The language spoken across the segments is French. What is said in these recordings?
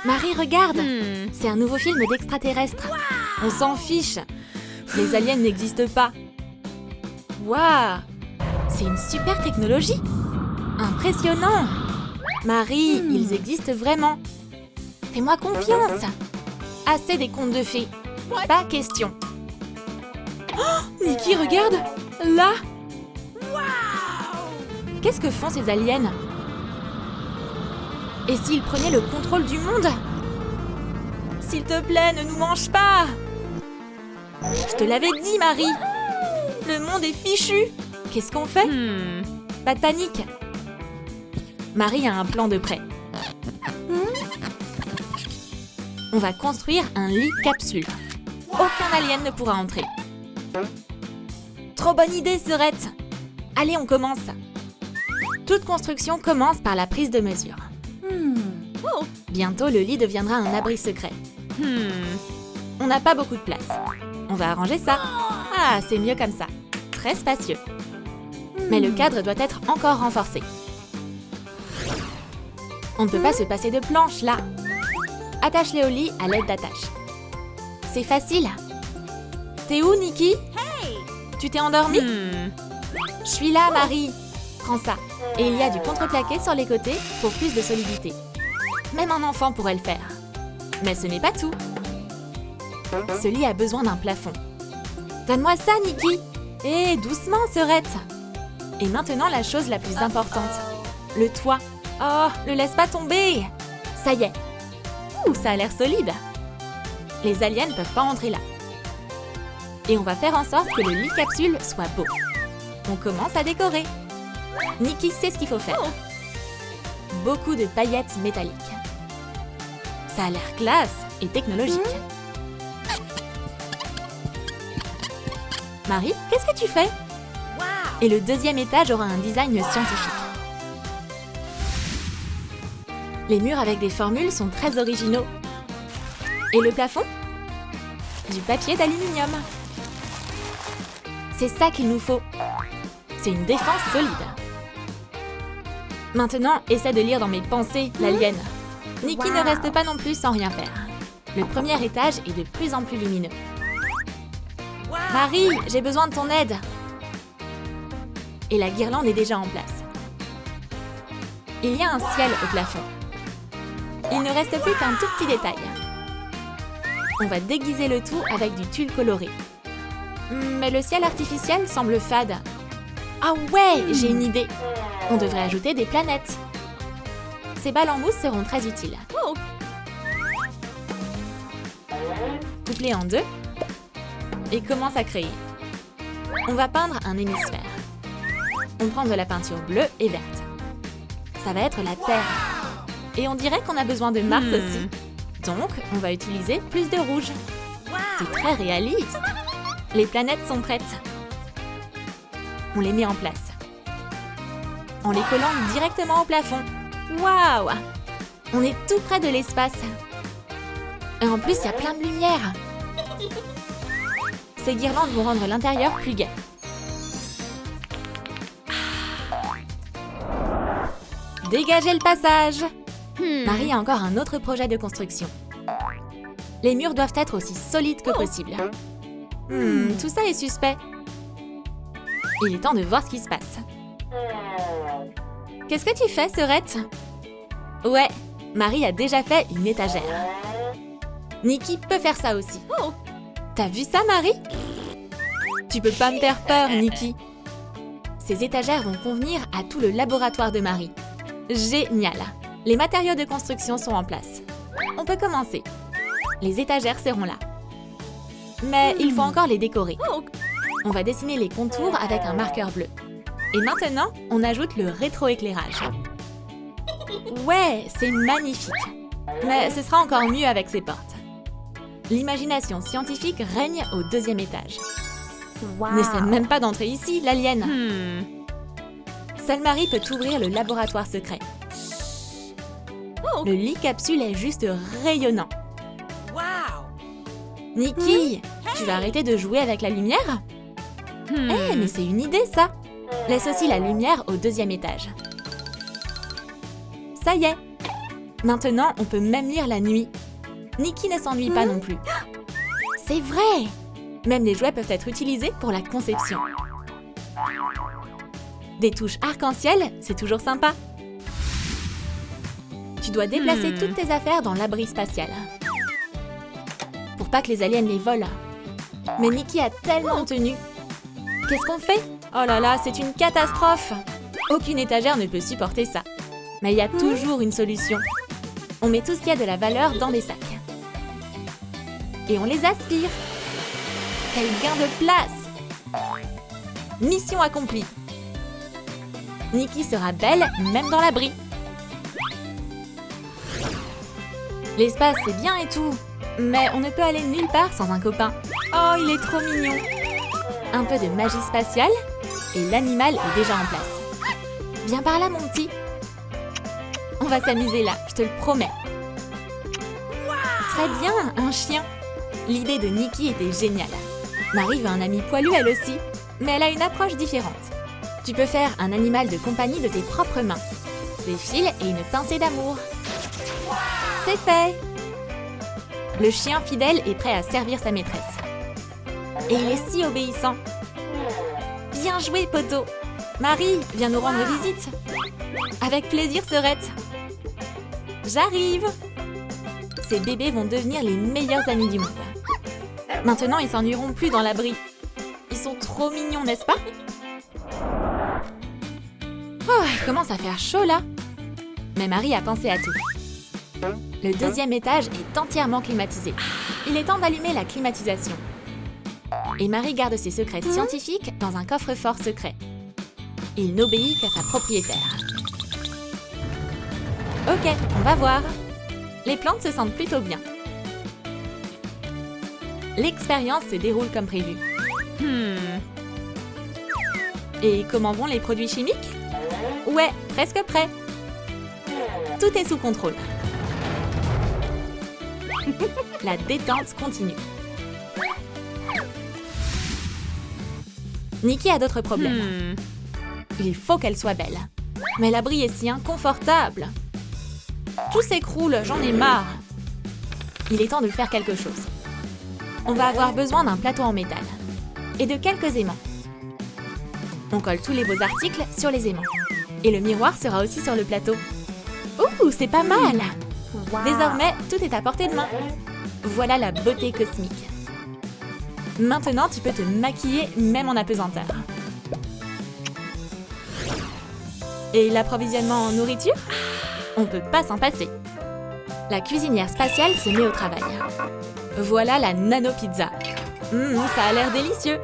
Marie, regarde! C'est un nouveau film d'extraterrestres. On s'en fiche. Les aliens n'existent pas. Waouh! C'est une super technologie. Impressionnant! Marie, ils existent vraiment. Fais-moi confiance. Assez des contes de fées. Pas question. Oh, Nikki, regarde! Là! Qu'est-ce que font ces aliens? Et s'ils prenaient le contrôle du monde? S'il te plaît, ne nous mange pas! Je te l'avais dit, Marie! Le monde est fichu! Qu'est-ce qu'on fait? Pas de panique! Marie a un plan de prêt. On va construire un lit capsule. Aucun alien ne pourra entrer. Trop bonne idée, Serette! Allez, on commence! Toute construction commence par la prise de mesure. Bientôt, le lit deviendra un abri secret. On n'a pas beaucoup de place. On va arranger ça. Ah, c'est mieux comme ça. Très spacieux. Mais le cadre doit être encore renforcé. On ne peut pas se passer de planches, là. Attache-les au lit à l'aide d'attaches. C'est facile. T'es où, Nikki? Tu t'es endormie? Je suis là, Marie. Prends ça. Et il y a du contreplaqué sur les côtés pour plus de solidité. Même un enfant pourrait le faire. Mais ce n'est pas tout. Ce lit a besoin d'un plafond. Donne-moi ça, Nikki. Et doucement, Serette. Et maintenant, la chose la plus importante. Le toit. Oh, ne laisse pas tomber. Ça y est. Ouh, ça a l'air solide. Les aliens ne peuvent pas entrer là. Et on va faire en sorte que le lit capsule soit beau. On commence à décorer. Nikki sait ce qu'il faut faire. Beaucoup de paillettes métalliques. Ça a l'air classe et technologique. Marie, qu'est-ce que tu fais? Et le deuxième étage aura un design scientifique. Les murs avec des formules sont très originaux. Et le plafond? Du papier d'aluminium. C'est ça qu'il nous faut. C'est une défense solide. Maintenant, essaie de lire dans mes pensées, l'alien. Nikki ne reste pas non plus sans rien faire. Le premier étage est de plus en plus lumineux. Marie, j'ai besoin de ton aide. Et la guirlande est déjà en place. Il y a un ciel au plafond. Il ne reste plus qu'un tout petit détail. On va déguiser le tout avec du tulle coloré. Mais le ciel artificiel semble fade. Ah ouais, j'ai une idée. On devrait ajouter des planètes. Ces balles en mousse seront très utiles. Coupe-les en deux et commence à créer. On va peindre un hémisphère. On prend de la peinture bleue et verte. Ça va être la Terre. Et on dirait qu'on a besoin de Mars aussi. Donc, on va utiliser plus de rouge. C'est très réaliste. Les planètes sont prêtes. On les met en place. En les collant directement au plafond. Waouh! On est tout près de l'espace. Et en plus, il y a plein de lumière. Ces guirlandes vont rendre l'intérieur plus gai. Dégagez le passage! Marie a encore un autre projet de construction. Les murs doivent être aussi solides que possible. Tout ça est suspect. Il est temps de voir ce qui se passe. Qu'est-ce que tu fais, Serette? Ouais, Marie a déjà fait une étagère. Nikki peut faire ça aussi. T'as vu ça, Marie? Tu peux pas me faire peur, Nikki. Ces étagères vont convenir à tout le laboratoire de Marie. Génial! Les matériaux de construction sont en place. On peut commencer. Les étagères seront là. Mais il faut encore les décorer. On va dessiner les contours avec un marqueur bleu. Et maintenant, on ajoute le rétroéclairage. Ouais, c'est magnifique. Mais ce sera encore mieux avec ces portes. L'imagination scientifique règne au deuxième étage. N'essaie même pas d'entrer ici, l'alien. Seule Marie peut ouvrir le laboratoire secret. Le lit capsule est juste rayonnant. Nikki, tu vas arrêter de jouer avec la lumière? Mais c'est une idée, ça! Laisse aussi la lumière au deuxième étage. Ça y est! Maintenant, on peut même lire la nuit. Nikki ne s'ennuie pas non plus. C'est vrai! Même les jouets peuvent être utilisés pour la conception. Des touches arc-en-ciel, c'est toujours sympa. Tu dois déplacer toutes tes affaires dans l'abri spatial. Pour pas que les aliens les volent. Mais Nikki a tellement tenu. Qu'est-ce qu'on fait? Oh là là, c'est une catastrophe! Aucune étagère ne peut supporter ça. Mais il y a toujours une solution. On met tout ce qui a de la valeur dans des sacs. Et on les aspire. Quel gain de place! Mission accomplie. Nikki sera belle même dans l'abri. L'espace, c'est bien et tout. Mais on ne peut aller nulle part sans un copain. Oh, il est trop mignon. Un peu de magie spatiale et l'animal est déjà en place. Viens par là, mon petit. On va s'amuser là, je te le promets. Très bien, un chien. L'idée de Nikki était géniale. Marie veut un ami poilu elle aussi, mais elle a une approche différente. Tu peux faire un animal de compagnie de tes propres mains. Des fils et une pincée d'amour. C'est fait! Le chien fidèle est prêt à servir sa maîtresse. Et il est si obéissant. Bien joué, poteau! Marie, viens nous rendre visite. Avec plaisir, Sœurette. J'arrive! Ces bébés vont devenir les meilleurs amis du monde. Maintenant, ils s'ennuieront plus dans l'abri. Ils sont trop mignons, n'est-ce pas? Oh, il commence à faire chaud, là. Mais Marie a pensé à tout. Le deuxième étage est entièrement climatisé. Il est temps d'allumer la climatisation. Et Marie garde ses secrets scientifiques dans un coffre-fort secret. Il n'obéit qu'à sa propriétaire. Ok, on va voir. Les plantes se sentent plutôt bien. L'expérience se déroule comme prévu. Et comment vont les produits chimiques? Ouais, presque prêt. Tout est sous contrôle. La détente continue. Nikki a d'autres problèmes. Il faut qu'elle soit belle. Mais l'abri est si inconfortable. Tout s'écroule, j'en ai marre. Il est temps de faire quelque chose. On va avoir besoin d'un plateau en métal. Et de quelques aimants. On colle tous les beaux articles sur les aimants. Et le miroir sera aussi sur le plateau. Ouh, c'est pas mal! Désormais, tout est à portée de main. Voilà la beauté cosmique. Maintenant, tu peux te maquiller même en apesanteur. Et l'approvisionnement en nourriture? On peut pas s'en passer. La cuisinière spatiale se met au travail. Voilà la nano-pizza. Ça a l'air délicieux.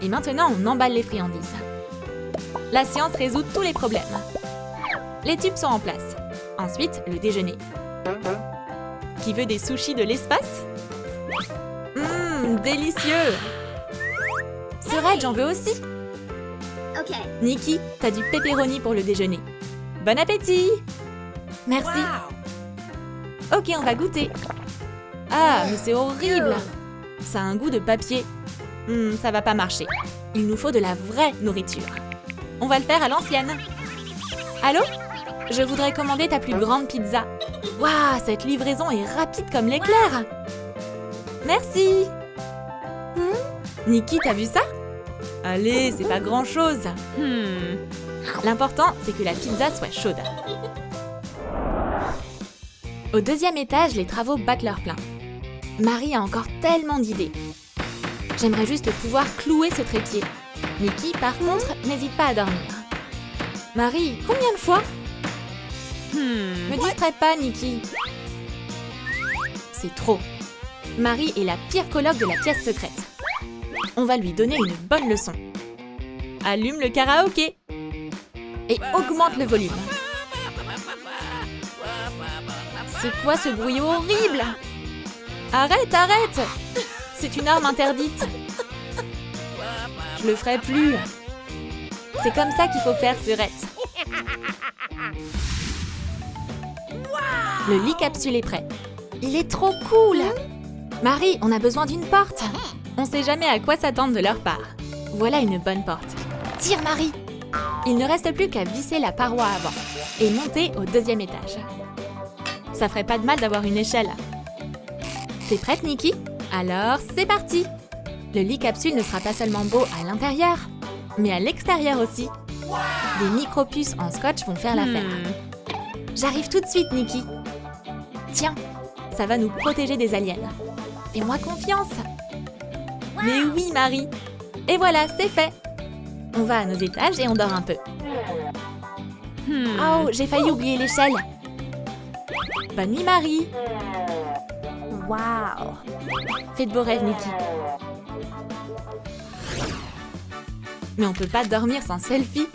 Et maintenant, on emballe les friandises. La science résout tous les problèmes. Les tubes sont en place. Ensuite, le déjeuner. Qui veut des sushis de l'espace? Délicieux! Sœurette, j'en veux aussi. Ok. Nikki, t'as du pepperoni pour le déjeuner. Bon appétit! Merci. Ok, on va goûter. Ah, mais c'est horrible! Ça a un goût de papier. Ça va pas marcher. Il nous faut de la vraie nourriture. On va le faire à l'ancienne. Allô? Je voudrais commander ta plus grande pizza. Waouh, cette livraison est rapide comme l'éclair. Merci. Nikki, t'as vu ça? Allez, c'est pas grand-chose. L'important, c'est que la pizza soit chaude. Au deuxième étage, les travaux battent leur plein. Marie a encore tellement d'idées. J'aimerais juste pouvoir clouer ce trépied. Nikki, par contre, n'hésite pas à dormir. Marie, combien de fois? Me distrais pas, Nikki. C'est trop. Marie est la pire coloc de la pièce secrète. On va lui donner une bonne leçon. Allume le karaoké. Et augmente le volume. C'est quoi ce bruit horrible? Arrête, arrête! C'est une arme interdite. Je le ferai plus. C'est comme ça qu'il faut faire, Sœurette. Le lit capsule est prêt. Il est trop cool! Marie, on a besoin d'une porte. On sait jamais à quoi s'attendre de leur part. Voilà une bonne porte. Tire, Marie! Il ne reste plus qu'à visser la paroi avant et monter au deuxième étage. Ça ferait pas de mal d'avoir une échelle. T'es prête, Nikki? Alors, c'est parti! Le lit capsule ne sera pas seulement beau à l'intérieur, mais à l'extérieur aussi. Des micro-puces en scotch vont faire l'affaire. J'arrive tout de suite, Nikki. Tiens, ça va nous protéger des aliens. Fais-moi confiance. Mais oui, Marie. Et voilà, c'est fait. On va à nos étages et on dort un peu. Oh, j'ai failli oublier l'échelle. Bonne nuit, Marie. Waouh. Fais de beaux rêves, Nikki. Mais on peut pas dormir sans selfie.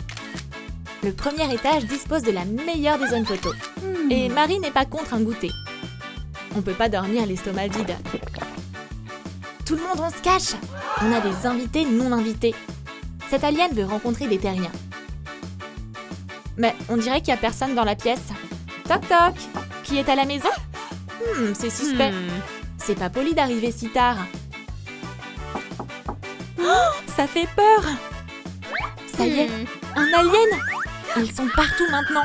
Le premier étage dispose de la meilleure des zones photos. Et Marie n'est pas contre un goûter. On peut pas dormir l'estomac vide. Tout le monde, on se cache. On a des invités non invités. Cet alien veut rencontrer des terriens. Mais on dirait qu'il y a personne dans la pièce. Toc toc. Qui est à la maison? C'est suspect. C'est pas poli d'arriver si tard. Oh, ça fait peur. Ça y est, un alien. Ils sont partout maintenant.